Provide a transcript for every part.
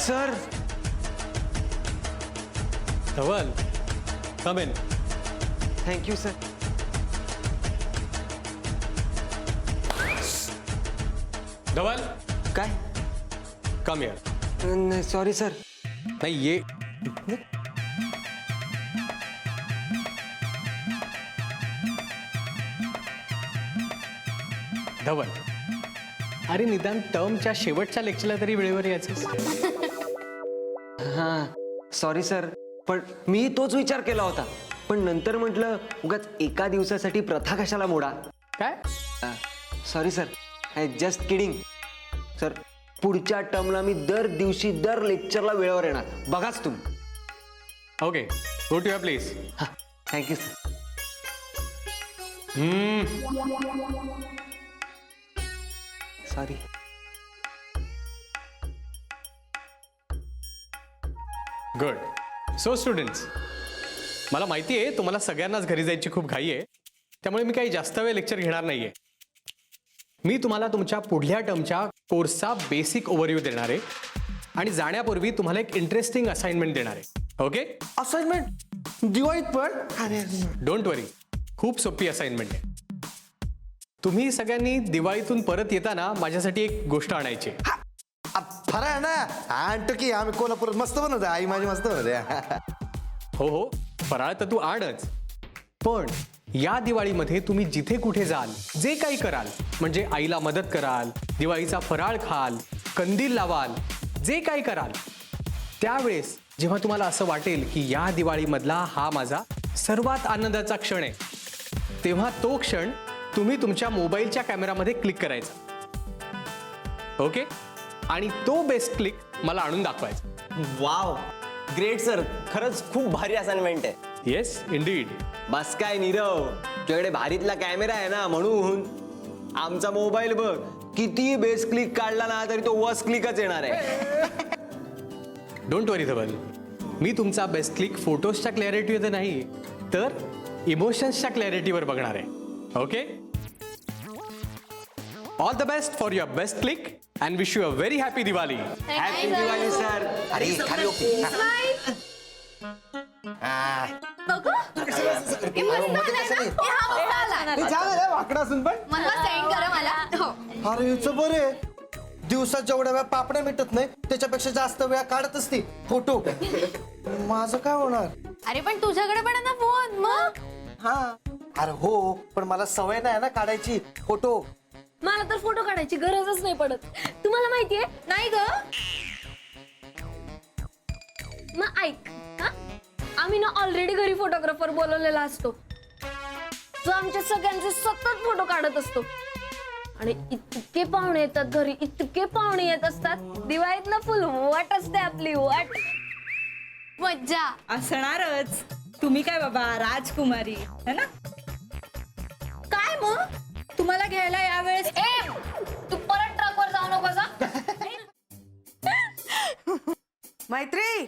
Sir. Dhaval, come in. Thank you sir. Dhaval, काय? Come here. नाही sorry sir. नाही ये. धवल, अरे निदान टर्मच्या शेवटच्या लेक्चरला तरी वेळेवर यायचं. हां सॉरी सर. पण मी तोच विचार केला होता, पण नंतर म्हटलं उगाच एका दिवसासाठी प्रथा कशाला मोडा. काय? Sorry sir. I just kidding. Sir पुढच्या टर्मला मी दर दिवशी दर लेक्चरला वेळेवर येणार, बघाच तुम्ही. Okay, go to your place. हां thank you sir. Sorry. Good. So students, मला माहिती आहे तुम्हाला सगळ्यांनाच घरी जायची खूप घाई आहे, त्यामुळे मी काही जास्त वेळ लेक्चर घेणार नाहीये. मी तुम्हाला तुमच्या पुढल्या टर्मच्या कोर्सचा बेसिक ओव्हरव्ह्यू देणार आहे आणि जाण्यापूर्वी तुम्हाला एक इंटरेस्टिंग असाइनमेंट देणार आहे. ओके? असाइनमेंट दिवाळीत पण? अरे डोंट वरी, खूप सोपी असाइनमेंट आहे. तुम्ही सगळ्यांनी दिवाळीतून परत येताना माझ्यासाठी एक गोष्ट आणायची. फरा आहे ना, आणतो की आम्ही कोल्हापुरात मस्त बनवतो, आई माझी मस्त बनवते. हो हो, फराळ तर तू आणच, पण या दिवाळीमध्ये तुम्ही जिथे कुठे जाल, जे काही कराल, म्हणजे आईला मदत कराल, दिवाळीचा फराळ खाल, कंदील लावाल, जे काही कराल, त्यावेळेस जेव्हा तुम्हाला असं वाटेल की या दिवाळीमधला हा माझा सर्वात आनंदाचा क्षण आहे, तेव्हा तो क्षण तुम्ही तुमच्या मोबाईलच्या कॅमेरामध्ये क्लिक करायचा. ओके? आणि तो बेस्ट क्लिक मला आणून दाखवायचा. Wow, great sir. खरंच खूप भारी असाइनमेंट आहे. Yes Indeed. बस काय नीरव, तुझ्याकडे भारीतला कॅमेरा आहे ना, म्हणून. आमचा मोबाईल बघ, किती बेस्ट क्लिक काढला ना तरी तो वर्स्ट क्लिकच येणार आहे. डोंट वरी धवल, मी तुमचा बेस्ट क्लिक फोटोजच्या क्लॅरिटीवर नाही, तर इमोशन्सच्या क्लॅरिटीवर बघणार आहे. Okay? All the best for your best click and wish you a very happy Diwali. Happy Diwali sir. अरे खाली ओके. वाकडा असून पण अरे हिचं बरे, दिवसात जेवढ्या वेळा पापड्या मिटत नाही त्याच्यापेक्षा जास्त वेळा काढत असते फोटो. माझं काय होणार? अरे पण तुझ्याकडे पण आहे ना फोन, मग. हा अरे हो, पण मला सवय नाही ना काढायची फोटो. मला तर फोटो काढायची गरजच नाही पडत, तुम्हाला माहितीये नाही ग. मग ऐक, हा, आम्ही ना ऑलरेडी घरी फोटोग्राफर बोलवलेला असतो, जो आमच्या सगळ्यांचे सतत फोटो काढत असतो. आणि इतके पाहुणे येतात घरी, इतके पाहुणे येत असतात, दिवाळीत ना फुल वाट असते आपली, वाट. मज्जा असणारच. तुम्ही काय बाबा राजकुमारी है ना. काय मग तुम्हाला घ्यायला यावेळेस? ए, तू परत ट्रकवर जाऊ नकोस हा. मैत्री,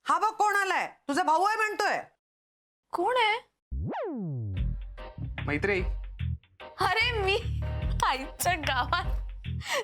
हा बघ कोण आलाय. तुझा भाऊ आहे म्हणतोय. कोण आहे? मैत्री. अरे मी आईच्या गावात,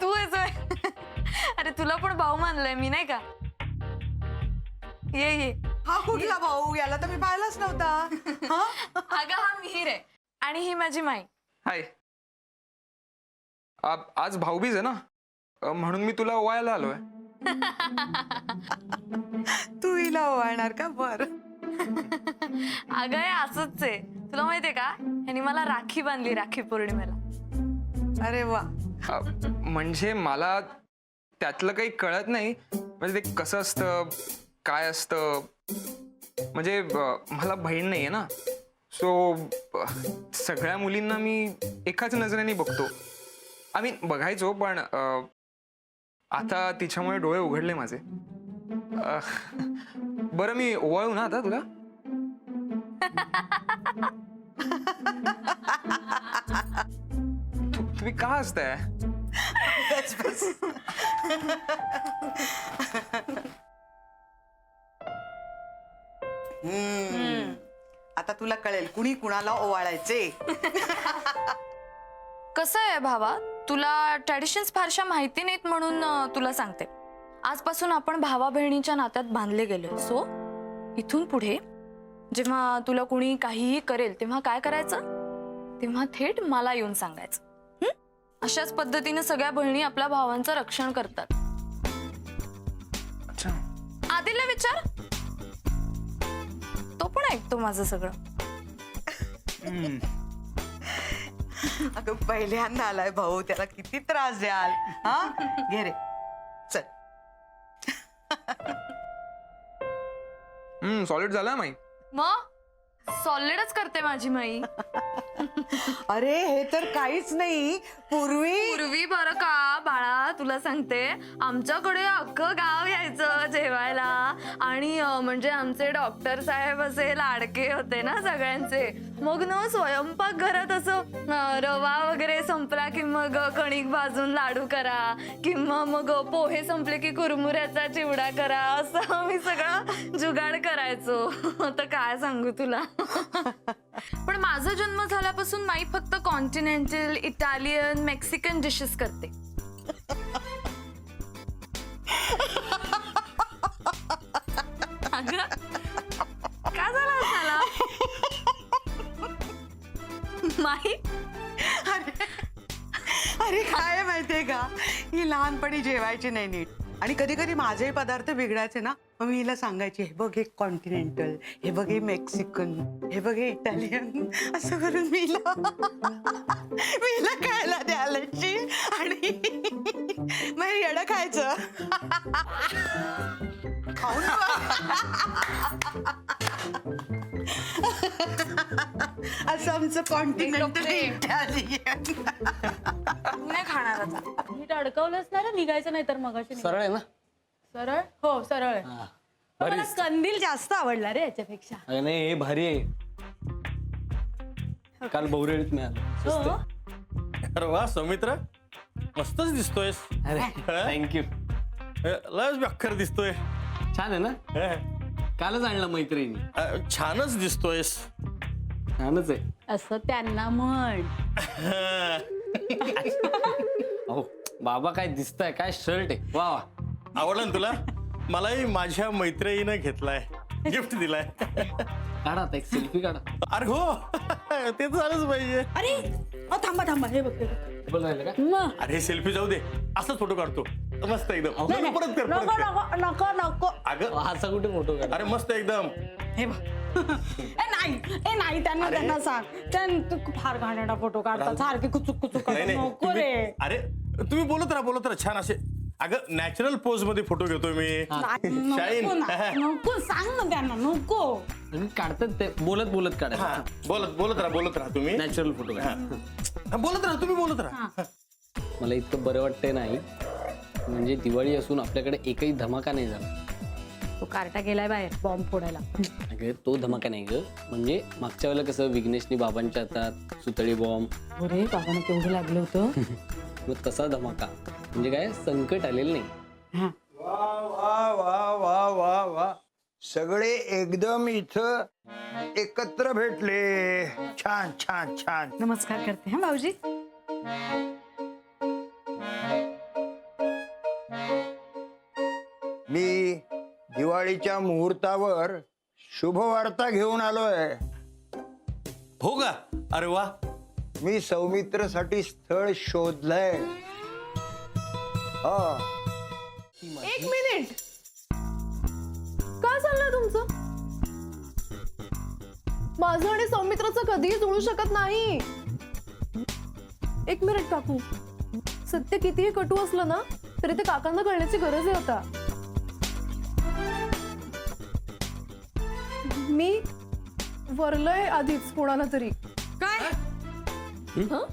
तू येतोय. अरे तुला पण भाऊ मानलंय मी, नाही का. ये ये. हा कुठला भाऊ? याला तर मी पाहिलाच नव्हता. अगं हा मिहीर आहे आणि ही माझी माई. हाय. आज भाऊबीज आहे ना, म्हणून मी तुला ओवायला आलोय. तू हिला ओवाळणार का? बर. अगं हे असंच आहे, तुला माहितीये का, ह्यानी मला राखी बांधली राखी पौर्णिमेला. अरे वा. म्हणजे मला त्यातलं काही कळत नाही, म्हणजे ते कसं असतं, काय असतं. म्हणजे मला बहीण नाहीये ना, सो सगळ्या मुलींना मी एकाच नजरेने बघतो. आम्ही बघायचो, पण आता तिच्यामुळे डोळे उघडले माझे. बरं मी ओवाळू ना आता तुला? तुम्ही का हसताय? आता तुला कळेल कुणी कुणाला ओवाळायचे. कसं आहे भावा, तुला ट्रॅडिशन्स फारशा माहिती नाहीत म्हणून तुला सांगते. आजपासून आपण भावा बहिणीच्या नात्यात बांधले गेलोय. सो इथून पुढे जेव्हा तुला कुणी काहीही करेल तेव्हा काय करायचं, तेव्हा थेट मला येऊन सांगायचं. अशाच पद्धतीने सगळ्या बहिणी आपल्या भावांचं रक्षण करतात. अच्छा. आदिलला विचार, तो पण ऐकतो माझं सगळं. अगं पहिल्यांदा आलाय भाऊ, त्याला किती त्रास द्याल. हा घे रे, चल. सॉलिड झाला माई. मग सॉलिडच करते माझी माई. अरे हे तर काहीच नाही. पूर्वी बरं का बाळा, तुला सांगते, आमच्याकडे अख्खं गाव यायचं जेवायला. आणि म्हणजे आमचे डॉक्टर साहेब असे लाडके होते ना सगळ्यांचे. मग ना स्वयंपाक घरात असं रवा वगैरे संपला की मग कणिक भाजून लाडू करा, किंवा मग पोहे संपले की कुरमुऱ्याचा चिवडा करा, असं आम्ही सगळं जुगाड करायचो. तर काय सांगू तुला. पण माझा जन्म झाल्यापासून माई फक्त कॉन्टिनेंटल, इटालियन, मेक्सिकन डिशेस करते. अगं, काय झालं असाला माई? अरे काय माहितीये का, ही लहानपणी जेवायची नाही नीट, आणि कधी कधी माझे पदार्थ बिघडायचे ना, मग मी हिला सांगायची, हे बघ हे कॉन्टिनेंटल, हे बघ हे मेक्सिकन, हे बघ हे इटालियन, असं करून मी हिला खायला द्यायची आणि मग येडं खायचं. खाऊन असं आमचं कॉन्टिनेंटल इटालियन. नाही खाणार आता. नीट अडकवलंच ना रे, निघायचं नाही तर मग. सरळ आहे ना? सरळ, हो सरळ आहे. पण मला कंदील जास्त आवडला रे याच्यापेक्षा. अरे नाही, हे भारी आहे. काल बहुरेळीत मिळालं. हो. अरे वा सौमित्र, मस्तच दिसतोयस. अरे थँक्यू. लयच बेक्कर दिसतोय. छान आहे ना? कालच आणलं मैत्रिणी. छानच दिसतोयस. छानच आहे. असं त्यांना म्हण. अहो बाबा, काय दिसतंय, काय शर्ट आहे, वा वा. आवडलं ना तुला? मलाही माझ्या मैत्रिणीनं घेतलाय, गिफ्ट दिलाय. काढा आता एक सेल्फी काढा. अरे हो, ते तर झालंच पाहिजे. अरे थांबा थांबा, हे बघ बोलायला का? मग अरे सेल्फी जाऊ दे, असंच फोटो काढतो मस्त एकदम. परत कर, नको परत कर. नको नको नको. अगं असा कुठे फोटो काढा? अरे मस्त एकदम. हे बघ. नाही त्यांना सांग, तू फार घाणेरडा फोटो काढतात, सारखे कुचुक कुचुक नाही नाही, नको रे. अरे तुम्ही बोलत राहा छान असे. अगं नॅचरल पोज मध्ये फोटो घेतोय मी. शाईन. नको ना, नको सांग ना त्यांना, नको. आणि काढतात ते बोलत बोलत काढा. हा, बोलत राहा तुम्ही. नॅचरल फोटो काढा. हा, बोलत राहा तुम्ही, बोलत राहा. मला इतकं बरं वाटतंय नाही, म्हणजे दिवाळी असून आपल्याकडे एकही धमाका नाही झाला. तो कार्टा गेलाय बाहेर बॉम्ब फोडायला. अगं तो धमाका नाही ग, म्हणजे मागच्या वेळेला कसं विघ्नेशनी बाबांच्या हातात सुतळी बॉम्ब, अरे बाबांना केवढं लागलं होतं. मग तसा धमाका. म्हणजे काय संकट आलेलं नाही. वा वा वा वा वा वा, सगळे एकदम इथं एकत्र भेटले. छान छान छान. नमस्कार करते हा भाऊजी. मी दिवाळीच्या मुहूर्तावर शुभवार्ता घेऊन आलोय. हो का? अरे वा. मी सौमित्रसाठी स्थळ शोधलंय. हा. एक मिनिट, काय चाललंय तुमचं? माझं आणि सौमित्राचं कधीही जुळू शकत नाही. एक मिनिट काकू, सत्य कितीही कटू असलं ना तरी ते काकांना कळण्याची गरज आहे आता. मी वरलय आधीच कोणाला तरी. काय? हं?